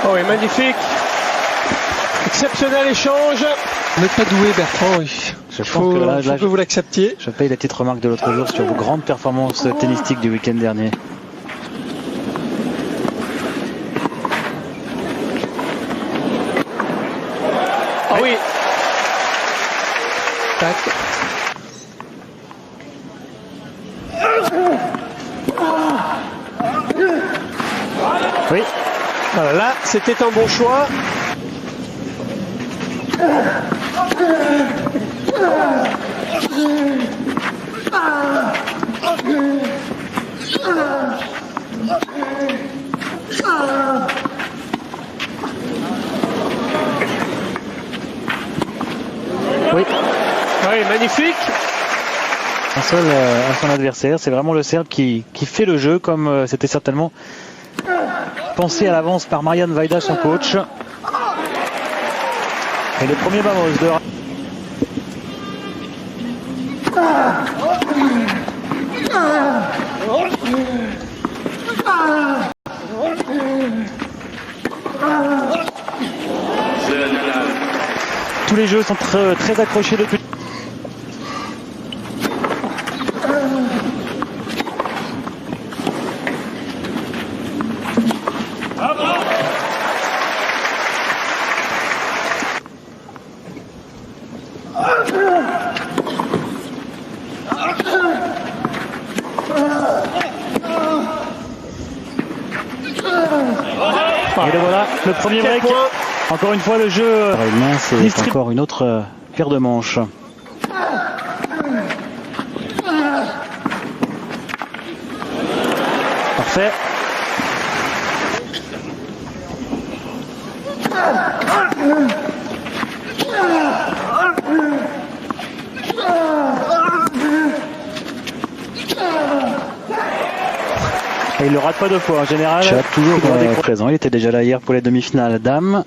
Oh, et magnifique. Exceptionnel échange. Vous n'êtes pas doué, Bertrand. Je pense que là, faut que vous l'acceptiez. Je paye la petite remarque de l'autre jour sur vos grandes performances tennistiques du week-end dernier. Ah oui. Tac. Oui. Voilà, là, c'était un bon choix. Oui. Oui, magnifique. Un seul à son adversaire, c'est vraiment le Serbe qui fait le jeu comme c'était certainement pensé à l'avance par Marian Vajda, son coach. Et le premier Vamos de... Tous les jeux sont très accrochés depuis. Et le voilà, le premier break. Encore une fois, le jeu. C'est encore une autre paire de manches. Parfait. Et il ne le rate pas deux fois en général. Chat toujours présent. Il était déjà là hier pour les demi-finales dames.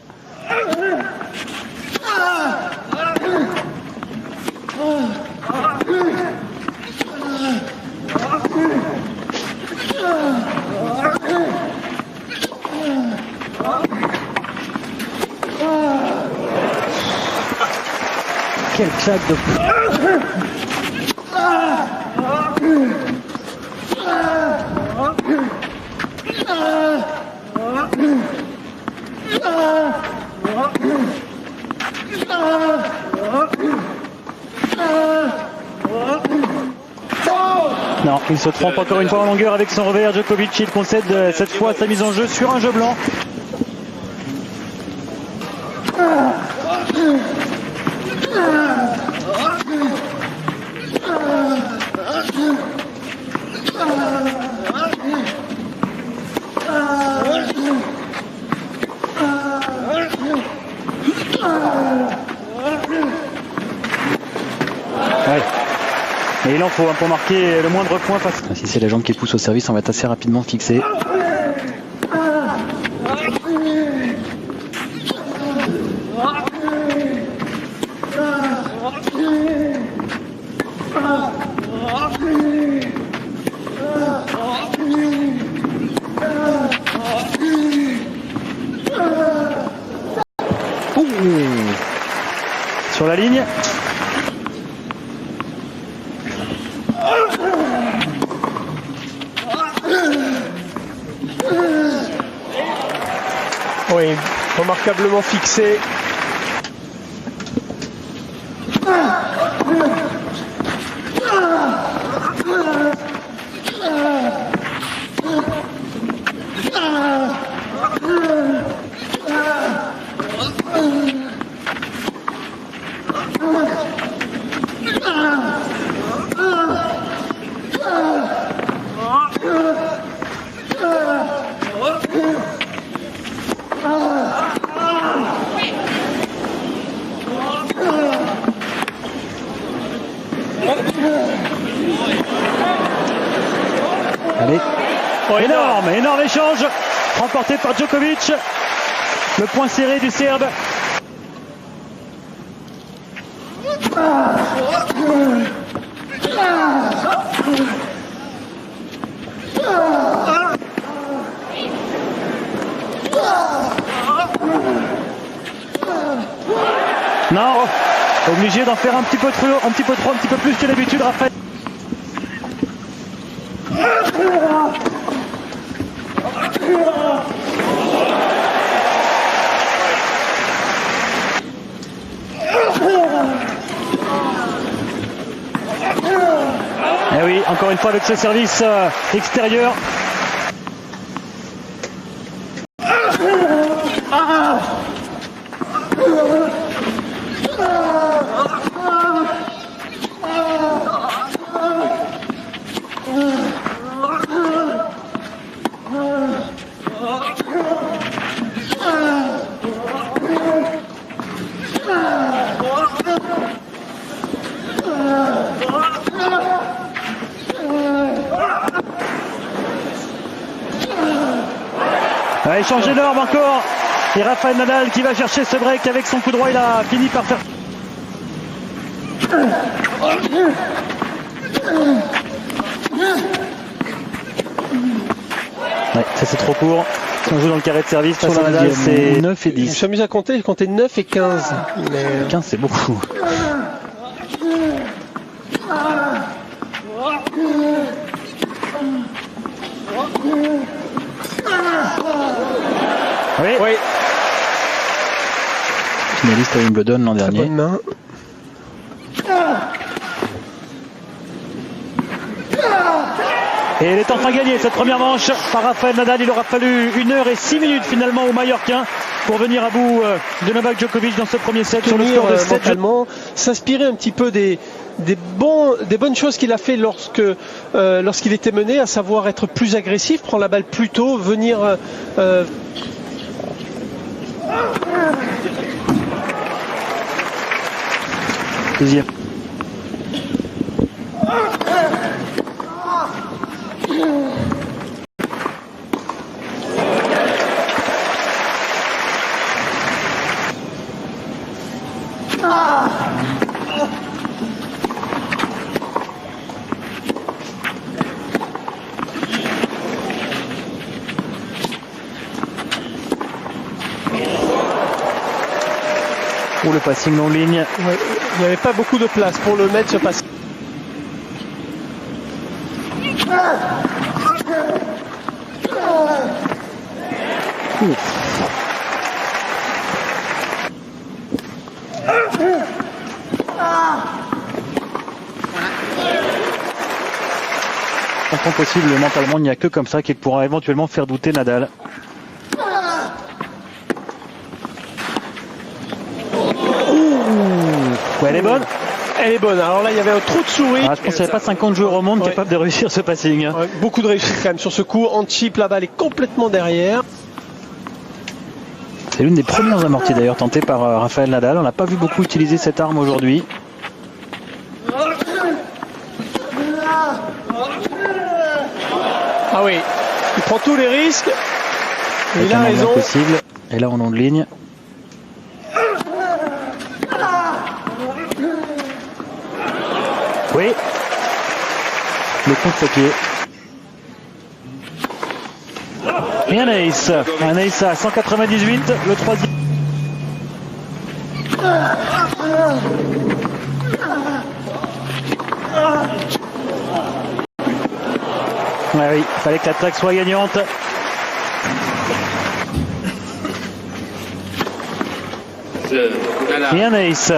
Quelle claque de... Non, il se trompe encore une fois en longueur avec son revers. Djokovic, il concède cette fois sa mise en jeu sur un jeu blanc. Ouais. Et il en faut pour marquer le moindre point. Si c'est la jambe qui pousse au service, on va être assez rapidement fixé. Sur la ligne. Oui, remarquablement fixé. Allez. Oh, énorme échange. remporté par Djokovic. Le point serré du Serbe. Non, obligé d'en faire un petit peu trop, un petit peu plus que d'habitude, Raphaël. Et oui, encore une fois avec ce service extérieur. Échange énorme encore. Et Rafael Nadal qui va chercher ce break avec son coup droit. Il a fini par faire. Ouais, ça c'est trop court. Si on joue dans le carré de service, sur la Nadal, c'est 9 et 10. Je m'amuse à compter, j'ai compté 9 et 15. Mais... 15 c'est beaucoup. Oui. Oui. Finaliste à Wimbledon l'an dernier. Bonne main. Et elle est enfin gagnée cette première manche par Rafael Nadal. Il aura fallu 1 heure et 6 minutes finalement au Mallorquin pour venir à bout de Novak Djokovic dans ce premier set sur le score de 7. S'inspirer un petit peu des bonnes choses qu'il a fait lorsqu'il était mené, à savoir être plus agressif, prendre la balle plus tôt, venir deuxième. Pour le passing non ligne. Ouais, il n'y avait pas beaucoup de place pour le mettre ce passing. Tant possible mentalement, il n'y a que comme ça qu'il pourra éventuellement faire douter Nadal. Ouais, elle est bonne. Elle est bonne. Alors là, il y avait un trou de souris. Je pense qu'il n'y avait pas 50 joueurs au monde capables de réussir ce passing. Ouais, beaucoup de réussite quand même sur ce coup. En chip, la balle est complètement derrière. C'est l'une des premières amorties d'ailleurs tentées par Rafael Nadal. On n'a pas vu beaucoup utiliser cette arme aujourd'hui. Ah oui, il prend tous les risques. Il a raison. Possible. Et là, en long de ligne. Oui. Le contre-pied. Et un ace. Un ace à 198, le troisième. Ah oui, il fallait que l'attaque soit gagnante. Et un ace.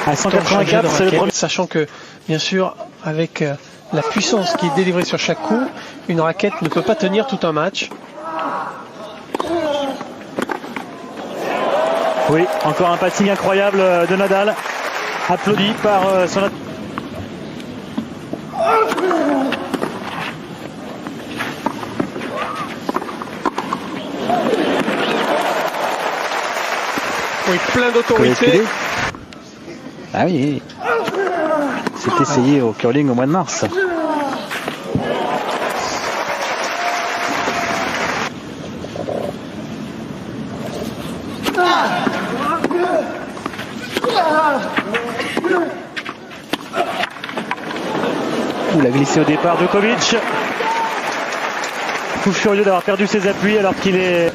À 184, c'est le premier. Sachant que, bien sûr, avec la puissance qui est délivrée sur chaque coup, une raquette ne peut pas tenir tout un match. Oui, encore un passing incroyable de Nadal, applaudi par son... Oui, plein d'autorité. Ah oui, c'est essayé au curling au mois de mars. Il a glissé au départ Djokovic. Fou furieux d'avoir perdu ses appuis alors qu'il est...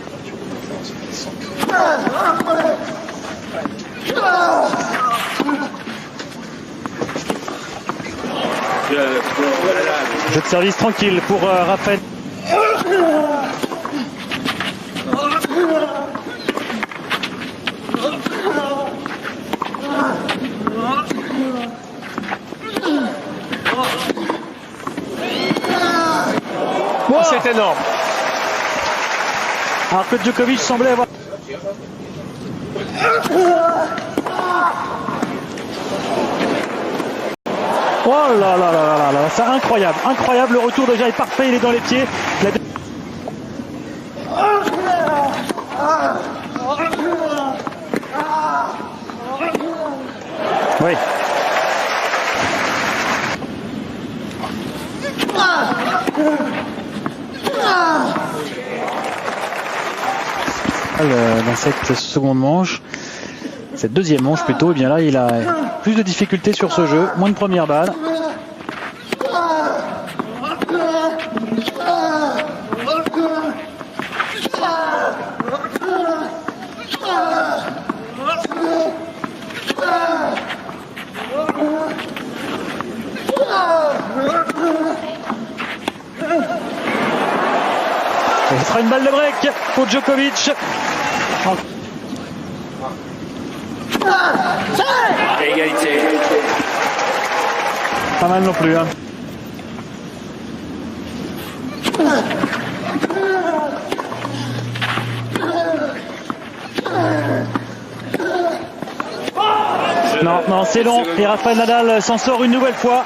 Jeu de service tranquille pour Rafael. Wow, c'est énorme. Alors que Djokovic semblait avoir... Oh là là là là là, c'est incroyable, incroyable, le retour déjà est parfait, il est dans les pieds. Oui. Dans cette seconde manche, cette deuxième manche plutôt, et bien là il a plus de difficultés sur ce jeu, moins de première balle. Ce sera une balle de break pour Djokovic. Égalité. Pas mal non plus. Hein. Non, non, c'est long. Et Rafael Nadal s'en sort une nouvelle fois.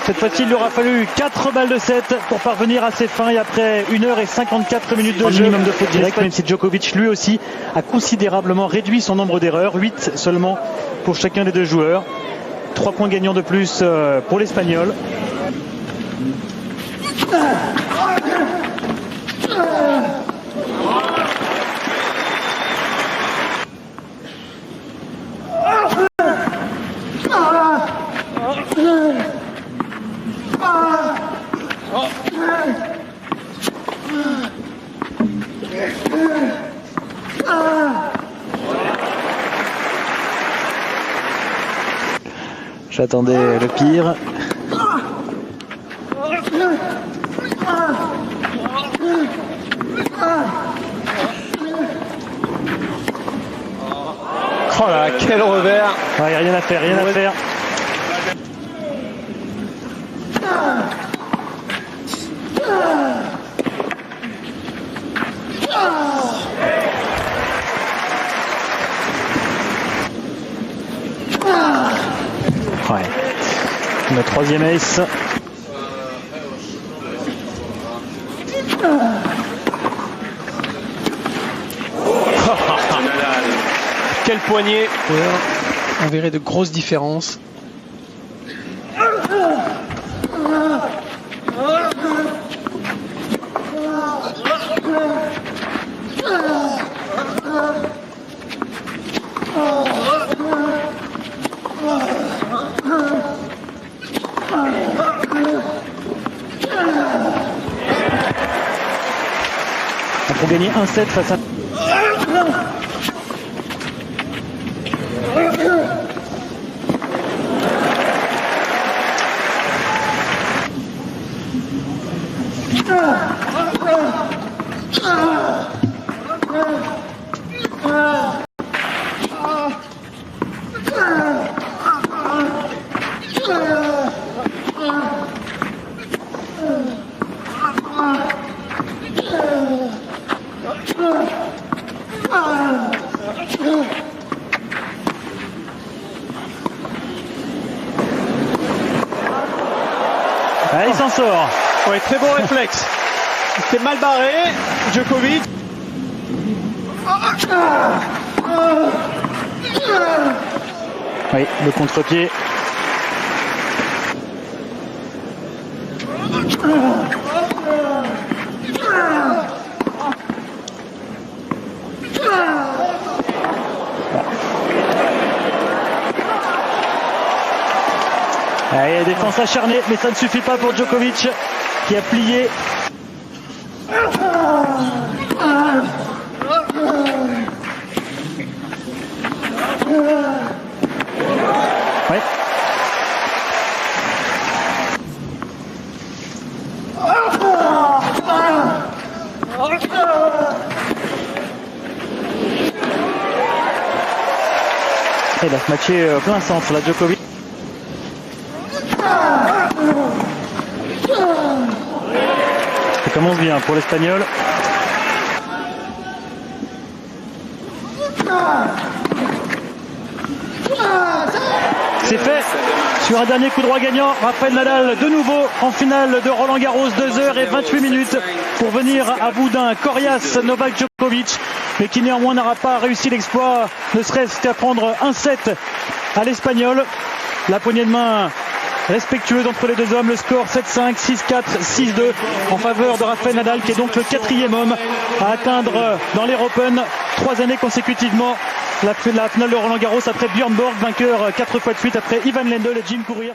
Cette fois-ci, il lui aura fallu 4 balles de 7 pour parvenir à ses fins et après 1h54 minutes de jeu. Minimum de faute direct, même si Djokovic lui aussi a considérablement réduit son nombre d'erreurs. 8 seulement pour chacun des deux joueurs. 3 points gagnants de plus pour l'Espagnol. J'attendais le pire. Oh là, quel revers. Ouais, rien à faire, rien à faire. Ouais. Le troisième ace. Quel poignet. On verrait de grosses différences. Pour gagner 1-7 face à... Ah, il s'en sort. Ouais, très bon réflexe. C'était mal barré, Djokovic. Oui, le contre-pied. Allez, défense acharnée, mais ça ne suffit pas pour Djokovic qui a plié. Ouais. Et il a se matché plein centre là, Djokovic. Ça commence bien pour l'Espagnol. C'est fait sur un dernier coup droit gagnant. Rafael Nadal de nouveau en finale de Roland Garros, 2h28 pour venir à bout d'un coriace Novak Djokovic, mais qui néanmoins n'aura pas réussi l'exploit, ne serait-ce qu'à prendre un set à l'Espagnol. La poignée de main respectueuse entre les deux hommes, le score 7-5, 6-4, 6-2 en faveur de Rafael Nadal, qui est donc le 4e homme à atteindre dans l'Air Open 3 années consécutivement la finale de Roland Garros après Björn Borg, vainqueur 4 fois de suite après Ivan Lendl et Jim Courier.